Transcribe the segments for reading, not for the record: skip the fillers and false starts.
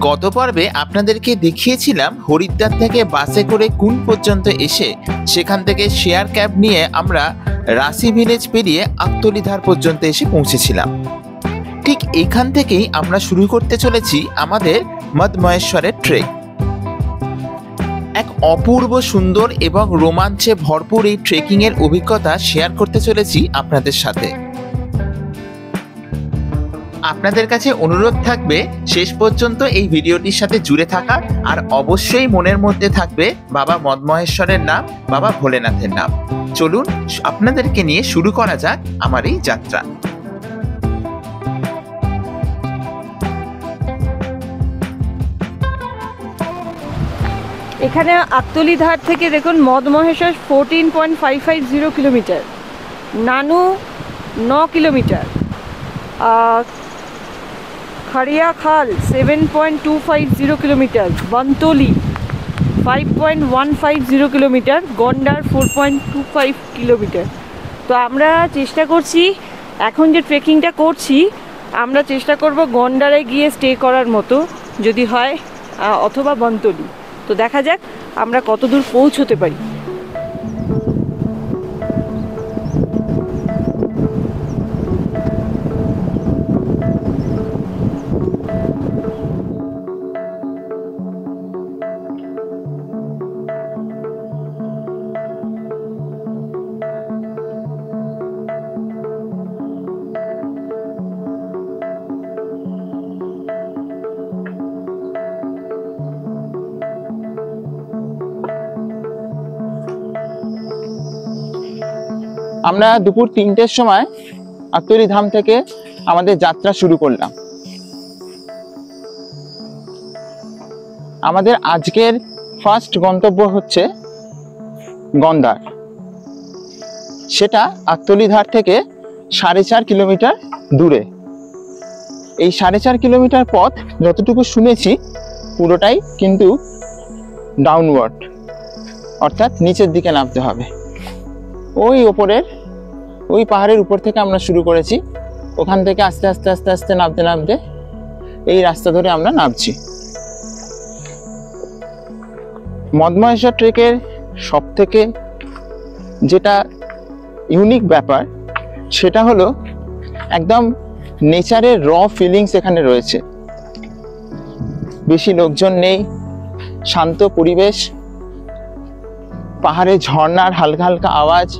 গত পর্বে আপনাদেরকে দেখিয়েছিলাম হরিদ্বার থেকে বাসে করে কুন পর্যন্ত এসে সেখান থেকে শেয়ার ক্যাব নিয়ে আমরা রাশি ভিলেজ পেরিয়ে আকতলিধার পর্যন্ত এসে পৌঁছেছিলাম। ঠিক এখান থেকেই আমরা শুরু করতে চলেছি আমাদের মদমহেশ্বরের ট্রেক। এক অপূর্ব সুন্দর এবং রোমাঞ্চে ভরপুর এই ট্রেকিং এর অভিজ্ঞতা শেয়ার করতে চলেছি আপনাদের সাথে। আপনাদের কাছে অনুরোধ থাকবে শেষ পর্যন্ত এই ভিডিওটির সাথে জুড়ে থাকার, আর অবশ্যই মনের মধ্যে থাকবে বাবা মদমহেশ্বরের নাম, বাবা ভোলেনাথের নাম। চলুন আপনাদেরকে নিয়ে শুরু করা যাক আমার এই যাত্রা। এখানে আকতলিধার থেকে দেখুন মদমহেশ্বর 14.550 কিলোমিটার, নানু 9 কিলোমিটার, খড়িয়াখাল 7.250 কিলোমিটার, বন্তলি 5.150 কিলোমিটার, গন্ডার 4.25 কিলোমিটার। তো আমরা চেষ্টা করছি, এখন যে ট্রেকিংটা করছি আমরা চেষ্টা করব গন্ডারে গিয়ে স্টে করার মতো যদি হয়, অথবা বন্তলি। তো দেখা যাক আমরা কত দূর পৌঁছতে পারি। আমরা দুপুর 3টের সময় আকতলিধাম থেকে আমাদের যাত্রা শুরু করলাম। আমাদের আজকের ফার্স্ট গন্তব্য হচ্ছে গন্ডার। সেটা আকতলিধার থেকে 4.5 কিলোমিটার দূরে। এই 4.5 কিলোমিটার পথ যতটুকু শুনেছি পুরোটাই কিন্তু ডাউনওয়ার্ড, অর্থাৎ নিচের দিকে নামতে হবে। ওই ওপরের ওই পাহাড়ের উপর থেকে আমরা শুরু করেছি, ওখান থেকে আস্তে আস্তে আস্তে আস্তে নামতে নামতে এই রাস্তা ধরে আমরা নামছি। মদমহেশ্বর ট্রেকের সব থেকে যেটা ইউনিক ব্যাপার সেটা হলো একদম নেচারের র ফিলিংস এখানে রয়েছে। বেশি লোকজন নেই, শান্ত পরিবেশ, পাহাড়ে ঝর্ণার হালকা হালকা আওয়াজ,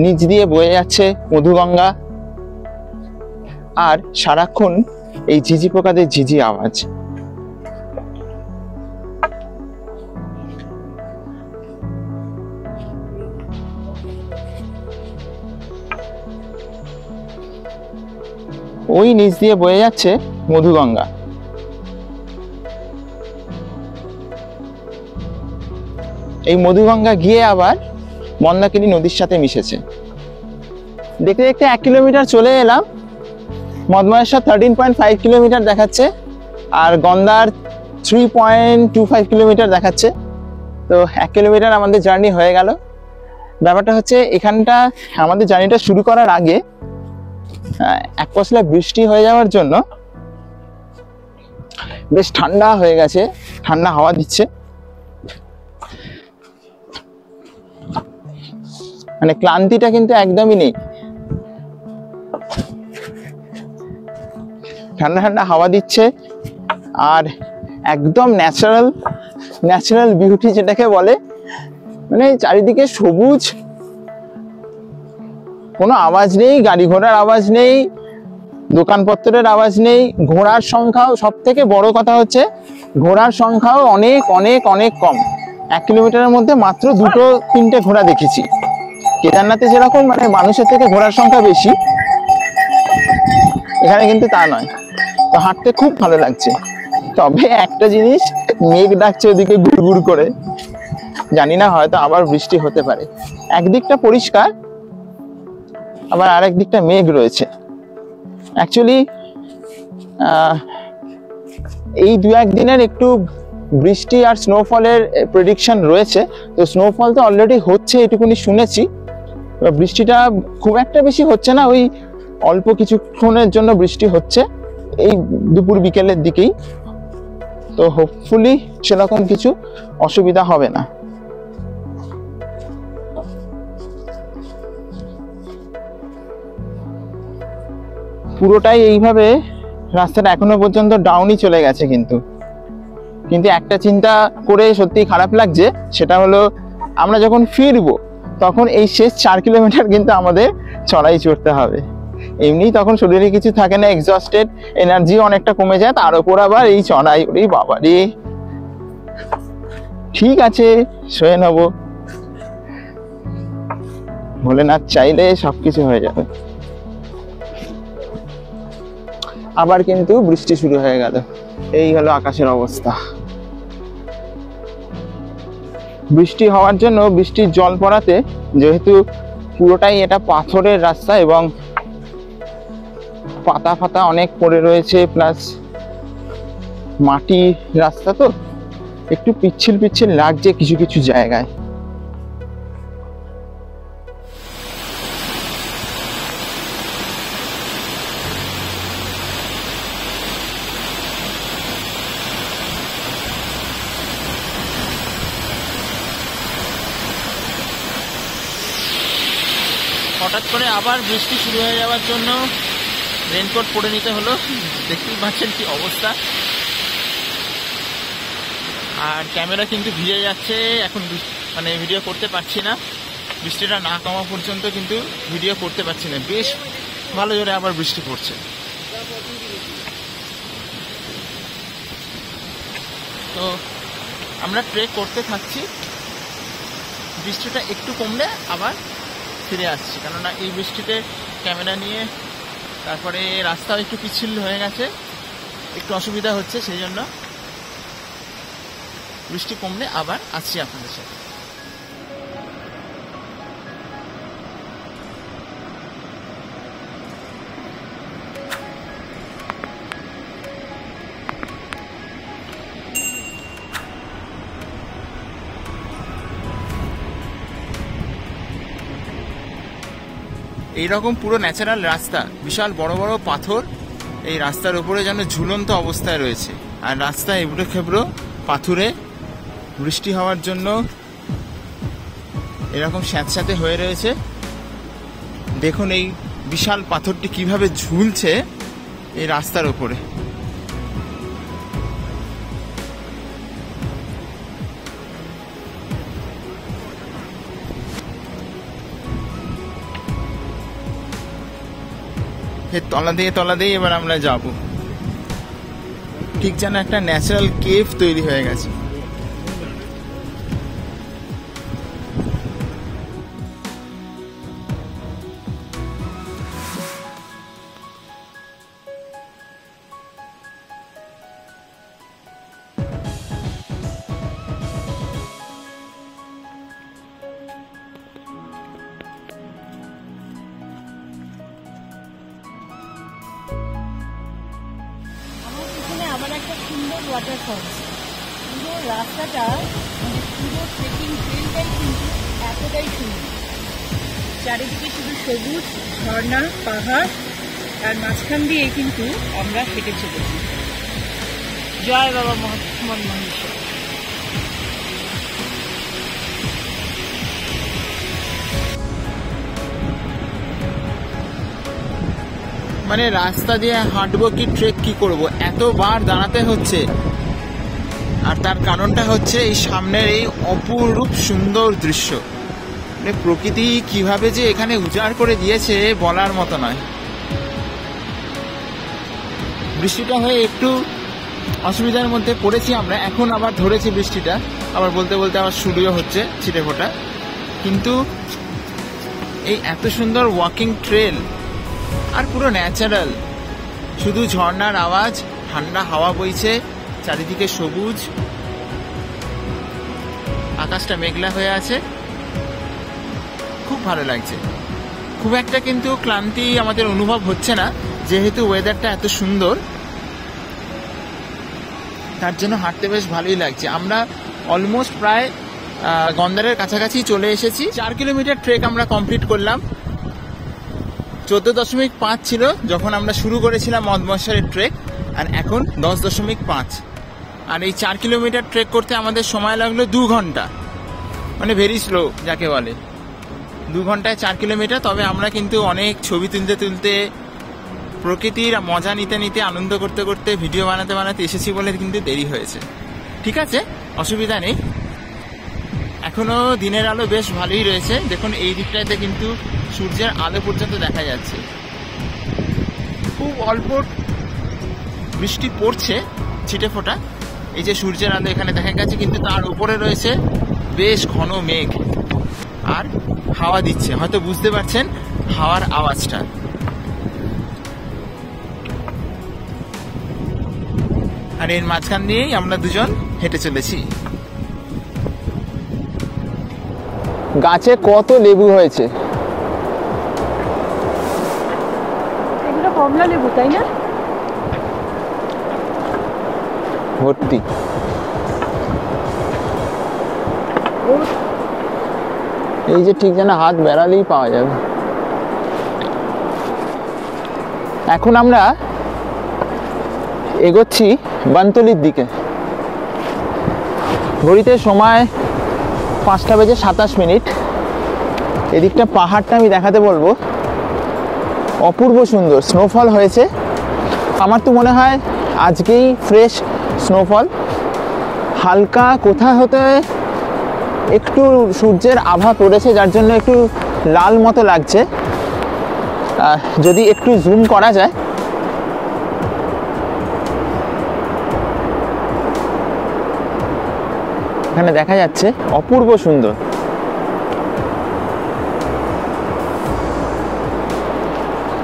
নিচ দিয়ে বয়ে যাচ্ছে মধুগঙ্গা, আর সারাক্ষণ এই ঝিঝি পোকাদের ঝিঝি আওয়াজ। ওই নিচ দিয়ে বয়ে যাচ্ছে মধুগঙ্গা। এই মধুগঙ্গা গিয়ে আবার মন্দাকিনী নদীর সাথে মিশেছে। দেখতে দেখতে 1 কিলোমিটার চলে এলাম। মদমহেশ্বর 13.5 কিলোমিটার দেখাচ্ছে, আর গন্ডার 3.25 কিলোমিটার দেখাচ্ছে। তো 1 কিলোমিটার আমাদের জার্নি হয়ে গেল। ব্যাপারটা হচ্ছে এখানটা আমাদের জার্নিটা শুরু করার আগে এক পশলা বৃষ্টি হয়ে যাওয়ার জন্য বেশ ঠান্ডা হয়ে গেছে, ঠান্ডা হাওয়া দিচ্ছে। মানে ক্লান্তিটা কিন্তু একদমই নেই। ঠান্ডা ঠান্ডা হাওয়া দিচ্ছে, আর একদম ন্যাচারাল বিউটি যেটাকে বলে, মানে চারিদিকে সবুজ, কোনো আওয়াজ নেই, গাড়ি ঘোড়ার আওয়াজ নেই, দোকানপত্রের আওয়াজ নেই। ঘোড়ার সংখ্যাও, সব থেকে বড় কথা হচ্ছে ঘোড়ার সংখ্যাও অনেক অনেক অনেক কম। 1 কিলোমিটারের মধ্যে মাত্র 2-3টে ঘোড়া দেখেছি। কেদারনাথে যেরকম মানে মানুষের থেকে ঘোড়ার সংখ্যা বেশি, এখানে কিন্তু তা নয়। তো হাঁটতে খুব ভালো লাগছে। তবে একটা জিনিস, মেঘ ডাকছে ওদিকে গুড় করে, জানি না হয়তো আবার বৃষ্টি হতে পারে। একদিকটা পরিষ্কার, আবার আরেক দিকটা মেঘ রয়েছে। অ্যাকচুয়ালি এই 2-1 দিনের একটু বৃষ্টি আর স্নোফলের প্রেডিকশন রয়েছে। তো স্নোফল তো অলরেডি হচ্ছে এটুকুনি শুনেছি, বৃষ্টিটা খুব একটা বেশি হচ্ছে না, ওই অল্প কিছুক্ষণের জন্য বৃষ্টি হচ্ছে এই দুপুর বিকেলের দিকেই। তো হোপফুলি সেরকম কিছু অসুবিধা হবে না। পুরোটাই এইভাবে রাস্তাটা এখনো পর্যন্ত ডাউনই চলে গেছে, কিন্তু একটা চিন্তা করে সত্যি খারাপ লাগছে, সেটা হলো আমরা যখন ফিরবো তখন এই শেষ 4 কিলোমিটার কিন্তু আমাদের চড়াই চড়তে হবে। এমনি তখন শরীরে কিছু থাকে না, এক্সস্টেড, এনার্জি অনেকটা কমে যায়, তার উপর আবার এই চড়াই, ওরে বাবা রে। ঠিক আছে, শুয়ে নেব, ভোলেনাথ চাইলে সবকিছু হয়ে যাবে। আবার কিন্তু বৃষ্টি শুরু হয়ে গেল, এই হলো আকাশের অবস্থা। বৃষ্টি হওয়ার জন্য, বৃষ্টির জল পড়াতে, যেহেতু পুরোটাই এটা পাথরের রাস্তা এবং পাতা ফাতা অনেক পড়ে রয়েছে, প্লাস মাটি রাস্তা, তো একটু পিচ্ছিল পিচ্ছিল লাগছে কিছু কিছু জায়গায়। হঠাৎ করে আবার বৃষ্টি শুরু হয়ে যাওয়ার জন্য রেনকোট পরে নিতে হলো, দেখতেই পাচ্ছেন কি অবস্থা। আর ক্যামেরা কিন্তু ভিজে যাচ্ছে, এখন মানে ভিডিও করতে পারছি না, বৃষ্টিটা না কমা পর্যন্ত কিন্তু ভিডিও করতে পারছি না। বেশ ভালো জোরে আবার বৃষ্টি পড়ছে। তো আমরা ট্রেক করতে থাকছি, বৃষ্টিটা একটু কমলে আবার ফিরে আসছি, কেননা এই বৃষ্টিতে ক্যামেরা নিয়ে তারপরে রাস্তাও একটু পিচ্ছিল হয়ে গেছে, একটু অসুবিধা হচ্ছে, সেই জন্য বৃষ্টি কমলে আবার আসছি আপনাদের সাথে। এইরকম পুরো ন্যাচারাল রাস্তা, বিশাল বড় বড় পাথর এই রাস্তার উপরে যেন ঝুলন্ত অবস্থায় রয়েছে, আর রাস্তা এবড়ো খেবড়ো পাথুরে, বৃষ্টি হওয়ার জন্য এরকম স্যাঁতস্যাঁতে হয়ে রয়েছে। দেখুন এই বিশাল পাথরটি কিভাবে ঝুলছে এই রাস্তার উপরে। তলা দিয়ে এবার আমরা যাব, ঠিক যেন একটা ন্যাচারাল কেভ তৈরি হয়ে গেছে। আবার একটা সুন্দর ওয়াটারফলস, পুরো রাস্তাটা মানে পুরো ট্রেকিং ট্রেলটাই কিন্তু এতটাই সুন্দর, চারিদিকে শুধু সবুজ, ঝর্ণা, পাহাড়, আর মাঝখান দিয়ে কিন্তু আমরা হেঁটে চলেছি। জয় বাবা মহাত্মন মহেশ্বর। মানে রাস্তা দিয়ে হাঁটবো কি ট্রেক কি করব, এতবার দাঁড়াতে হচ্ছে। আর তার কারণটা হচ্ছে এই সামনের এই অপরূপ সুন্দর দৃশ্য, মানে প্রকৃতি কিভাবে যে এখানে উজাড় করে দিয়েছে বলার মতো নয়। বৃষ্টিটা হয়ে একটু অসুবিধার মধ্যে পড়েছি আমরা, এখন আবার ধরেছি বৃষ্টিটা, আবার বলতে বলতে আবার শুরুও হচ্ছে ছিটে ফোটা। কিন্তু এই এত সুন্দর ওয়াকিং ট্রেল আর পুরো ন্যাচারাল, শুধু ঝর্ণার আওয়াজ, ঠান্ডা হাওয়া বইছে, চারিদিকে সবুজ, আকাশটা মেঘলা হয়ে আছে, খুব ভালো লাগছে। খুব একটা কিন্তু ক্লান্তি আমাদের অনুভব হচ্ছে না, যেহেতু ওয়েদারটা এত সুন্দর, তার জন্য হাঁটতে বেশ ভালোই লাগছে। আমরা অলমোস্ট প্রায় গন্ডারের কাছাকাছি চলে এসেছি। 4 কিলোমিটার ট্রেক আমরা কমপ্লিট করলাম। 14.5 ছিল যখন আমরা শুরু করেছিলাম মদমশারের ট্রেক, আর এখন 10.5। আর এই 4 কিলোমিটার ট্রেক করতে আমাদের সময় লাগলো 2 ঘন্টা, মানে ভেরি স্লো যাকে বলে। 2 ঘন্টায় 4 কিলোমিটার। তবে আমরা কিন্তু অনেক ছবি তুলতে তুলতে, প্রকৃতির মজা নিতে নিতে, আনন্দ করতে করতে, ভিডিও বানাতে বানাতে এসেছি বলে কিন্তু দেরি হয়েছে। ঠিক আছে, অসুবিধা নেই। এখনো দিনের আলো বেশ ভালোই রয়েছে। দেখুন এই দিকটাতে কিন্তু সূর্যের আলো পর্যন্ত দেখা যাচ্ছে। খুব অল্প বৃষ্টি পড়ছে, ছিটে ফোঁটা। এই যে সূর্যের আলো এখানে দেখা গেছে, কিন্তু তার উপরে রয়েছে বেশ ঘন মেঘ আর হাওয়া দিচ্ছে। হয়তো বুঝতে পারছেন হাওয়ার আওয়াজটা। আর এর মাঝখান দিয়েই আমরা দুজন হেঁটে চলেছি। গাছে কত লেবু হয়েছে, এগুলো কমলা লেবু তাই না? ভর্তি। এই যে ঠিক যেন হাত বেড়ালেই পাওয়া যাবে। এখন আমরা এগোচ্ছি বনতলির দিকে। ঘড়িতে সময় 5:27। এদিকটা পাহাড়টা আমি দেখাতে বলবো, অপূর্ব সুন্দর স্নোফল হয়েছে। আমার তো মনে হয় আজকেই ফ্রেশ স্নোফল। হালকা কোথা হতে একটু সূর্যের আভা পড়েছে, যার জন্য একটু লাল মতো লাগছে। যদি একটু জুম করা যায়, এখানে দেখা যাচ্ছে অপূর্ব সুন্দর।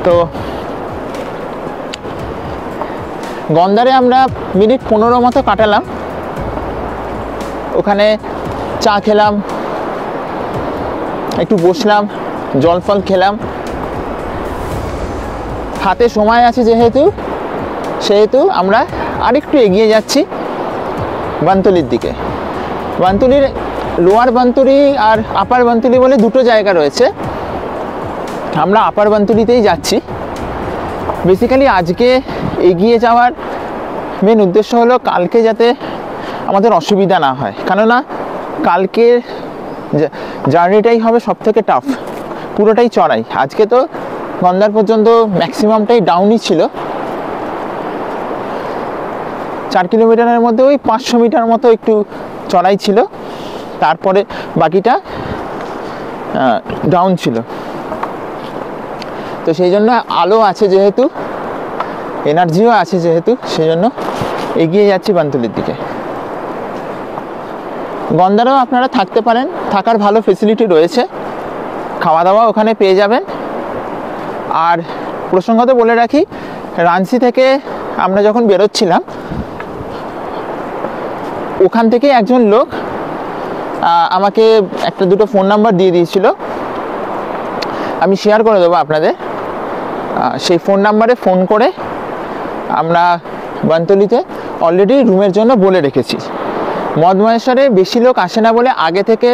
তো গন্দারে আমরা মিনিট 15 মতো কাটালাম। ওখানে চা খেলাম, একটু বসলাম, জল ফল খেলাম। হাতে সময় আছে সেহেতু আমরা আরেকটু এগিয়ে যাচ্ছি বনতলির দিকে। বনতলির লোয়ার বনতলি আর আপার বনতলি বলে দুটো জায়গা রয়েছে। আমরা আপার বনতলিতেই যাচ্ছি। বেসিক্যালি আজকে এগিয়ে যাওয়ার মেন উদ্দেশ্য হলো কালকে যাতে আমাদের অসুবিধা না হয়, কেননা কালকের জার্নিটাই হবে সব থেকে টাফ, পুরোটাই চড়াই। আজকে তো গন্দার পর্যন্ত ম্যাক্সিমামটাই ডাউনই ছিল। 4 কিলোমিটারের মধ্যে ওই 500 মিটার মতো একটু চড়াই ছিল, তারপরে বাকিটা ডাউন ছিল। তো সেই জন্য আলো আছে যেহেতু, এনার্জিও আছে যেহেতু, সেই জন্য এগিয়ে যাচ্ছি বনতলির দিকে। গন্দারেও আপনারা থাকতে পারেন, থাকার ভালো ফেসিলিটি রয়েছে, খাওয়া দাওয়া ওখানে পেয়ে যাবেন। আর প্রসঙ্গত বলে রাখি, রাঞ্চি থেকে আমরা যখন বেরোচ্ছিলাম, ওখান থেকে একজন লোক আমাকে একটা দুটো ফোন নাম্বার দিয়ে দিয়েছিল, আমি শেয়ার করে দেবো আপনাদের। সেই ফোন নাম্বারে ফোন করে আমরা বনতলিতে অলরেডি রুমের জন্য বলে রেখেছি। মদমহেশ্বরে বেশি লোক আসে না বলে আগে থেকে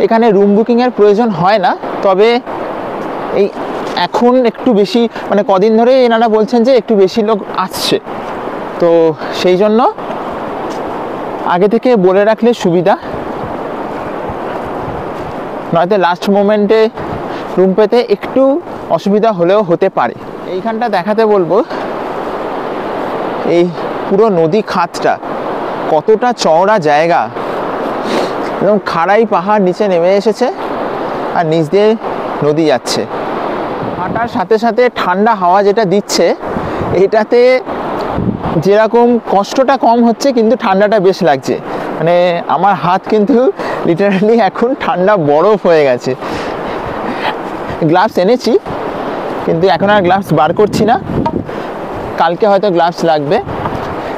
এখানে রুম বুকিংয়ের প্রয়োজন হয় না। তবে এই এখন একটু বেশি, মানে কদিন ধরে এনারা বলছেন যে একটু বেশি লোক আসছে, তো সেই জন্য আগে থেকে বলে রাখলে সুবিধা, নয়তো লাস্ট মোমেন্টে রুম পেতে একটু অসুবিধা হলেও হতে পারে। এইখানটা দেখাতে বলবো, এই পুরো নদী খাতটা কতটা চওড়া জায়গা, এবং খাড়াই পাহাড় নিচে নেমে এসেছে আর নিচ দিয়ে নদী যাচ্ছে। হাঁটার সাথে সাথে ঠান্ডা হাওয়া যেটা দিচ্ছে, এটাতে যেরকম কষ্টটা কম হচ্ছে কিন্তু ঠান্ডাটা বেশ লাগছে। মানে আমার হাত কিন্তু লিটারালি এখন ঠান্ডা বরফ হয়ে গেছে। গ্লাভস এনেছি কিন্তু এখন আর গ্লাভস বার করছি না, কালকে হয়তো গ্লাভস লাগবে।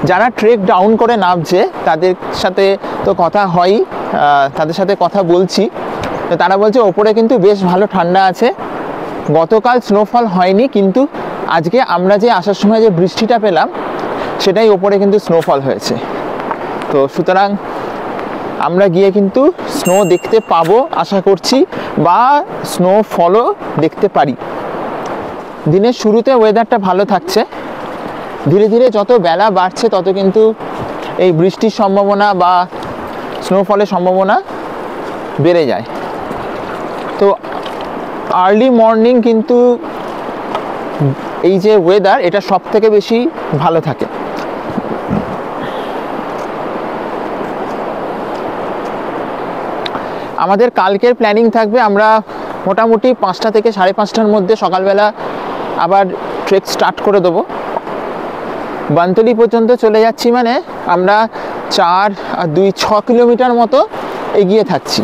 যারা ট্রেক ডাউন করে নামছে তাদের সাথে তো কথা হয়ই, তাদের সাথে কথা বলছি, তো তারা বলছে ওপরে কিন্তু বেশ ভালো ঠান্ডা আছে। গতকাল স্নোফল হয়নি, কিন্তু আজকে আমরা যে আসার সময় যে বৃষ্টিটা পেলাম সেটাই ওপরে কিন্তু স্নোফল হয়েছে। তো সুতরাং আমরা গিয়ে কিন্তু স্নো দেখতে পাবো আশা করছি, বা স্নোফলও দেখতে পারি। দিনের শুরুতে ওয়েদারটা ভালো থাকছে, ধীরে ধীরে যত বেলা বাড়ছে তত কিন্তু এই বৃষ্টির সম্ভাবনা বা স্নোফলের সম্ভাবনা বেড়ে যায়। তো আর্লি মর্নিং কিন্তু এই যে ওয়েদার, এটা সব থেকে বেশি ভালো থাকে। আমাদের কালকের প্ল্যানিং থাকবে, আমরা মোটামুটি 5টা থেকে 5:30টার মধ্যে সকালবেলা আবার ট্রেক স্টার্ট করে দেবো। বানতলি পর্যন্ত চলে যাচ্ছি মানে আমরা 4 আর 2 6 কিলোমিটার মতো এগিয়ে থাকছি।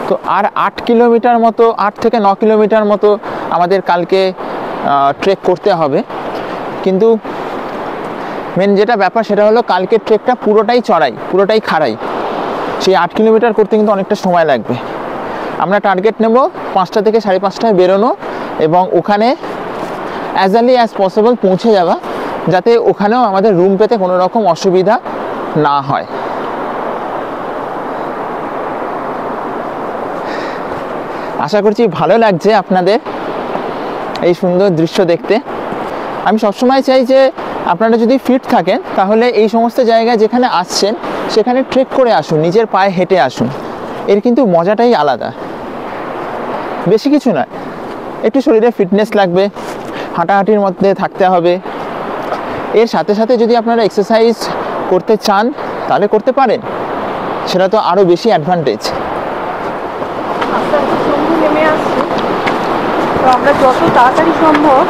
তো আর 8 কিলোমিটার মতো, 8 থেকে 9 কিলোমিটার মতো আমাদের কালকে ট্রেক করতে হবে। কিন্তু মেন যেটা ব্যাপার সেটা হলো কালকের ট্রেকটা পুরোটাই চড়াই, পুরোটাই খাড়াই। সেই 8 কিলোমিটার করতে কিন্তু অনেকটা সময় লাগবে। আমরা টার্গেট নেব 5টা থেকে 5:30টায় বেরোনো এবং ওখানে অ্যাজ আর্লি অ্যাজ পসিবল পৌঁছে যাওয়া, যাতে ওখানেও আমাদের রুম পেতে কোনো রকম অসুবিধা না হয়। আশা করছি ভালো লাগছে আপনাদের এই সুন্দর দৃশ্য দেখতে। আমি সবসময় চাই যে আপনারা যদি ফিট থাকেন তাহলে এই সমস্ত জায়গায় যেখানে আসছেন সেখানে ট্রেক করে আসুন, নিজের পায়ে হেঁটে আসুন। এর কিন্তু মজাটাই আলাদা। বেশি কিছু নয়, একটু শরীরে ফিটনেস লাগবে, হাঁটাহাঁটির মধ্যে থাকতে হবে। এর সাথে সাথে যদি আপনারা এক্সারসাইজ করতে চান তাহলে করতে পারেন, সেটা তো আরও বেশি অ্যাডভান্টেজ। আস্তে আস্তে সন্ধে নেমে আসছে, তো আমরা যত তাড়াতাড়ি সম্ভব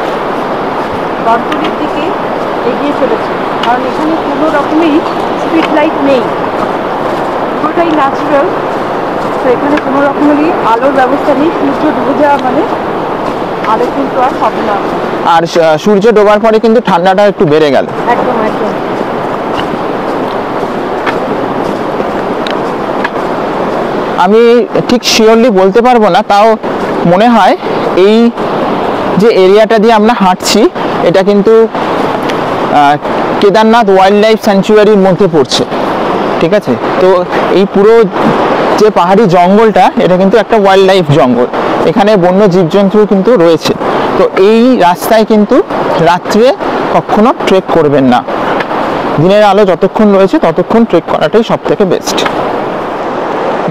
বানতলির দিকে এগিয়ে চলেছি, কারণ এখানে কোনো রকমেই স্ট্রিট লাইট নেই, পুরোটাই ন্যাচারাল। তো এখানে কোনো রকমেরই আলোর ব্যবস্থা নেই। সূর্য ডুবে যাওয়া মানে আলো কিন্তু আর হবে না। আর সূর্য ডোবার পরে কিন্তু ঠান্ডাটা একটু বেড়ে গেল। একদম একদম। আমি ঠিক শিওরলি বলতে পারবো না, তাও মনে হয় এই যে এরিয়াটা দিয়ে আমরা হাঁটছি এটা কিন্তু কেদারনাথ ওয়াইল্ড লাইফ স্যাংচুয়ারির মধ্যে পড়ছে, ঠিক আছে? তো এই পুরো যে পাহাড়ি জঙ্গলটা এটা কিন্তু একটা ওয়াইল্ড লাইফ জঙ্গল, এখানে বন্য জীবজন্তু কিন্তু রয়েছে। তো এই রাস্তায় কিন্তু রাত্রে কখনো ট্রেক করবেন না, দিনের আলো যতক্ষণ রয়েছে ততক্ষণ ট্রেক করাটাই সব থেকে বেস্ট।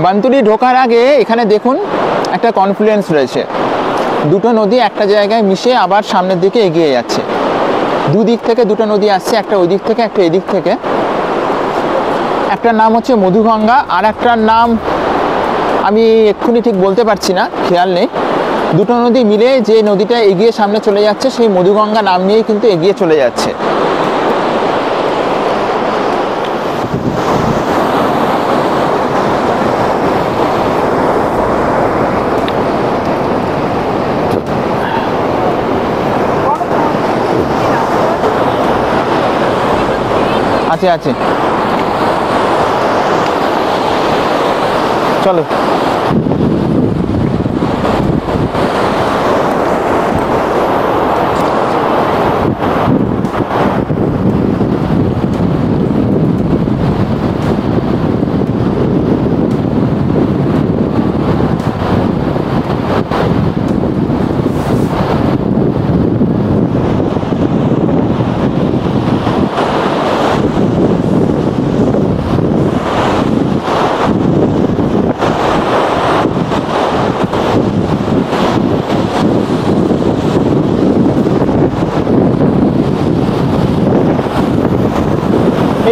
বানতলি ঢোকার আগে এখানে দেখুন একটা কনফ্লুয়েন্স রয়েছে, দুটো নদী একটা জায়গায় মিশে আবার সামনের দিকে এগিয়ে যাচ্ছে। দুদিক থেকে দুটো নদী আসছে, একটা ওই দিক থেকে একটা এদিক থেকে। একটার নাম হচ্ছে মধুগঙ্গা, আর একটার নাম আমি এক্ষুনি ঠিক বলতে পারছি না, খেয়াল নেই। দুটো নদী মিলে যে নদীটা এগিয়ে সামনে চলে যাচ্ছে সেই মধুগঙ্গা নাম নিয়েই কিন্তু এগিয়ে চলে যাচ্ছে। আছে আছে, চলো।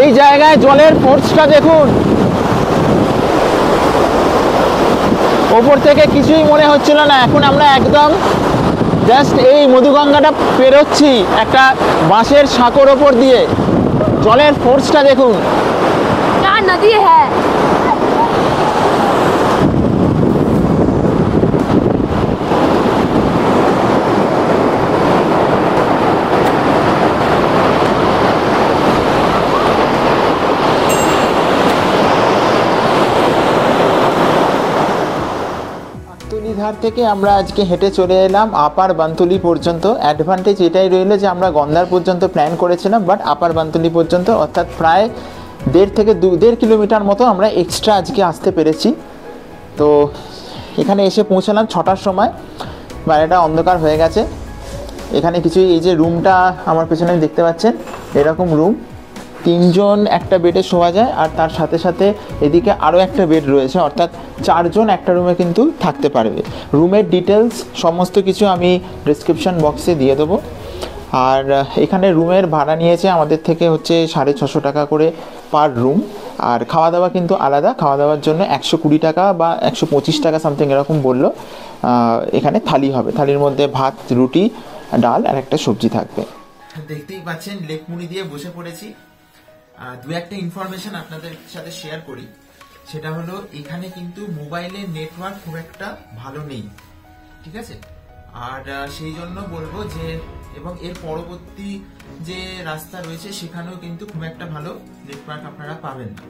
এই জায়গায় জলের ফোর্সটা দেখুন, ওপর থেকে কিছুই মনে হচ্ছিল না। এখন আমরা একদম জাস্ট এই মধুগঙ্গাটা পেরোচ্ছি একটা বাঁশের সাঁকোর ওপর দিয়ে। জলের ফোর্সটা দেখুন। নদী হ্যাঁ, ধার থেকে আমরা আজকে হেঁটে চলে এলাম আপার বানতলি পর্যন্ত। অ্যাডভান্টেজ এটাই রইল যে আমরা গন্ধার পর্যন্ত প্ল্যান করেছিলাম, বাট আপার বানতলি পর্যন্ত অর্থাৎ প্রায় 1.5 থেকে 2.5 কিলোমিটার মতো আমরা এক্সট্রা আজকে আসতে পেরেছি। তো এখানে এসে পৌঁছালাম 6টার সময়, বাইরেটা অন্ধকার হয়ে গেছে। এখানে কিছুই, এই যে রুমটা আমার পেছনে দেখতে পাচ্ছেন এরকম রুম, 3 জন একটা বেডে শোয়া যায়, আর তার সাথে সাথে এদিকে আরও একটা বেড রয়েছে, অর্থাৎ 4 জন একটা রুমে কিন্তু থাকতে পারবে। রুমের ডিটেলস সমস্ত কিছু আমি ডিসক্রিপশন বক্সে দিয়ে দেবো। আর এখানে রুমের ভাড়া নিয়েছে আমাদের থেকে হচ্ছে 650 টাকা করে পার রুম। আর খাওয়া দাওয়া কিন্তু আলাদা, খাওয়া দাওয়ার জন্য 120 টাকা বা 125 টাকা সামথিং এরকম বললো। এখানে থালি হবে, থালির মধ্যে ভাত, রুটি, ডাল আর একটা সবজি থাকবে। দেখতেই পাচ্ছেন লেকমুড়ি দিয়ে বসে পড়েছি। দু একটা ইনফরমেশন আপনাদের সাথে শেয়ার করি, সেটা হলো এখানে কিন্তু মোবাইলের নেটওয়ার্ক খুব একটা ভালো নেই, ঠিক আছে। আর সেই জন্য বলবো যে, এবং এর পরবর্তী যে রাস্তা রয়েছে সেখানেও কিন্তু খুব একটা ভালো নেটওয়ার্ক আপনারা পাবেন না।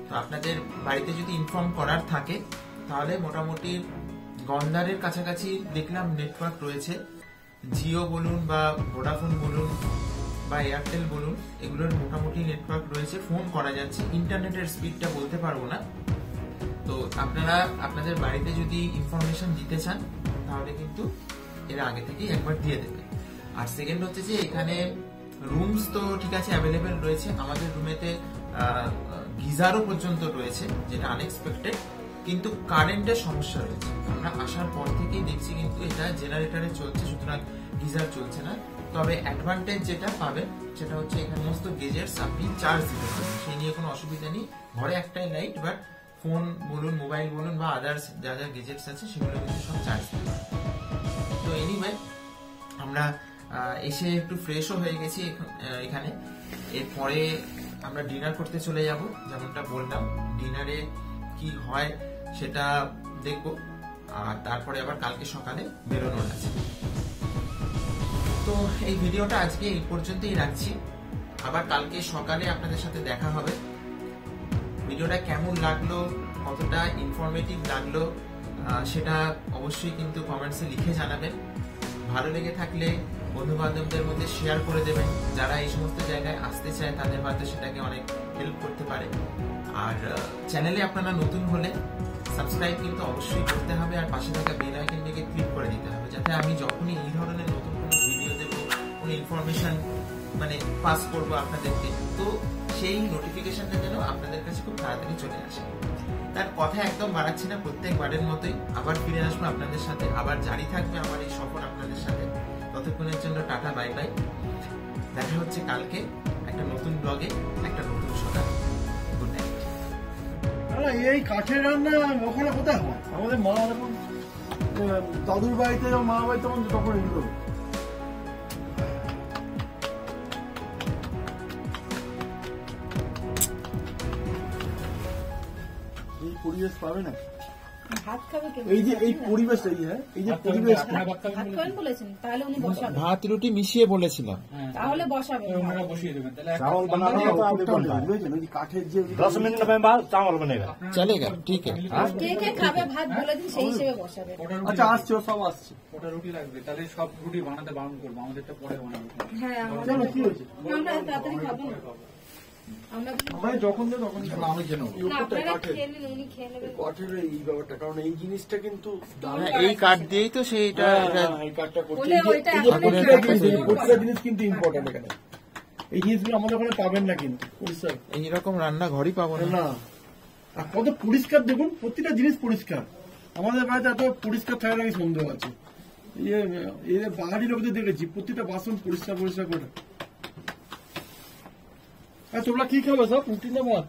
তো আপনাদের বাড়িতে যদি ইনফর্ম করার থাকে তাহলে মোটামুটি গন্ডারের কাছাকাছি দেখলাম নেটওয়ার্ক রয়েছে। জিও বলুন বা ভোডাফোন বলুন বা এয়ারটেল বলুন, এগুলোর মোটামুটি নেটওয়ার্ক রয়েছে, ফোন করা যাচ্ছে। ইন্টারনেটের স্পিডটা বলতে পারবো না। তো আপনারা আপনাদের বাড়িতে যদি ইনফরমেশন দিতে চান তাহলে কিন্তু এর আগে থেকেই একবার দিয়ে দেবে। আর সেকেন্ড হচ্ছে যে এখানে রুমস তো ঠিক আছে অ্যাভেলেবেল রয়েছে, আমাদের রুমেতে গিজারও পর্যন্ত রয়েছে, যেটা আনএক্সপেক্টেড, কিন্তু কারেন্টের সমস্যা রয়েছে। আমরা আসার পর থেকেই দেখছি কিন্তু এটা জেনারেটরে চলছে, সুতরাং গিজার চলছে না। তবে অ্যাডভান্টেজ যেটা পাবেন সেটা হচ্ছে এখানে সমস্ত গেজেটস আপনি চার্জ দিতে পারবেন, সেই নিয়ে কোনো অসুবিধা নেই। ঘরে একটাই লাইট, বাট ফোন বলুন, মোবাইল বলুন বা আদার্স যা যা গেজেটস আছে সেগুলো কিন্তু সব চার্জ দিতে পারবেন। তো এনিওয়ে আমরা এসে একটু ফ্রেশও হয়ে গেছি এখানে। এরপরে আমরা ডিনার করতে চলে যাব, যেমনটা বললাম। ডিনারে কি হয় সেটা দেখব, আর তারপরে আবার কালকে সকালে বেরোনোর আছে। তো এই ভিডিওটা আজকে এই পর্যন্তই রাখছি, আবার কালকে সকালে আপনাদের সাথে দেখা হবে। ভিডিওটা কেমন লাগলো, কতটা ইনফরমেটিভ লাগলো সেটা অবশ্যই কিন্তু কমেন্টসে লিখে জানাবেন। ভালো লেগে থাকলে বন্ধু বান্ধবদের মধ্যে শেয়ার করে দেবেন, যারা এই সমস্ত জায়গায় আসতে চায় তাদের হয়তো সেটাকে অনেক হেল্প করতে পারে। আর চ্যানেলে আপনারা নতুন হলে সাবস্ক্রাইব কিন্তু অবশ্যই করতে হবে, আর পাশে থাকা বেল আইকনটিকে ক্লিক করে দিতে হবে, যাতে আমি যখনই এই ধরনের নতুন কোনো ভিডিও দেবো, কোনো ইনফরমেশন মানে পাস করবো আপনাদেরকে, তো সেই নোটিফিকেশনটা যেন আপনাদের কাছে খুব তাড়াতাড়ি চলে আসে। তার কথা একদম বাড়াচ্ছি না, প্রত্যেকবারের মতোই আবার ফিরে আসবো আপনাদের সাথে, আবার জারি থাকবে আমার এই সফর আপনাদের সাথে। ততক্ষণের জন্য টাটা, বাই বাই। দেখা হচ্ছে কালকে একটা নতুন ব্লগে, একটা নতুন সকাল। Good night. এই কাঠের রান্না ওখানে কোথায় হয়? আমাদের মা যখন দাদুর বাড়িতে, মা বাড়িতে তখন এগুলো এই পরিবেশ পাবে না। এই যে এই পরিবেশ, এই যে পরিবেশ বলেছেন, তাহলে উনি বসাবেন। ভাত রুটি মিশিয়ে বলেছিলাম, তাহলে বসাবেন, ওনারা বসিয়ে দেবেন। তাহলে চাवल बनाना বুঝলেন, ওই কাঠের যে 10 मिनट में बाद चावल बनेगा। চলেগা, ঠিক আছে। কে কে খাবে ভাত বলে দিন, সেই হিসেবে বসাবে। আচ্ছা আসছে, ও সব আসছে। ওটা রুটি লাগবে, তাহলে সব রুটি বানাতে বারণ করবো, আমাদেরটা পরে বানাবো। হ্যাঁ, কেন কি হয়েছে? আমরা তাড়াতাড়ি খাবো না। আমরা ভাই যখন দেয় তখন আমি কেন আপনারা খেয়ে নিন, উনি খেয়ে নেবেন। কাঠের এই ব্যাপারটা, কারণ এই জিনিসটা কিন্তু এই কাঠ দিয়েই তো সেইটা এই কাঠটা করছে। বলে ওইটা এই যে এখন প্রতিটা জিনিস কিন্তু ইম্পর্টেন্ট এখানে। এই জিনিসগুলো আমাদের ওখানে পাবেন না কিন্তু পরিষ্কার এইরকম রান্না ঘরই পাবো না। না। আর কত পরিষ্কার দেখুন, প্রতিটা জিনিস পরিষ্কার। আমাদের বাড়িতে এত পরিষ্কার থাকার আগে সন্দেহ আছে। এই বাঙালি লোকদের দেখেছি প্রতিটা বাসন পরিষ্কার পরিষ্কার করে। আর তোমরা কি খাবে সব? রুটি না ভাত?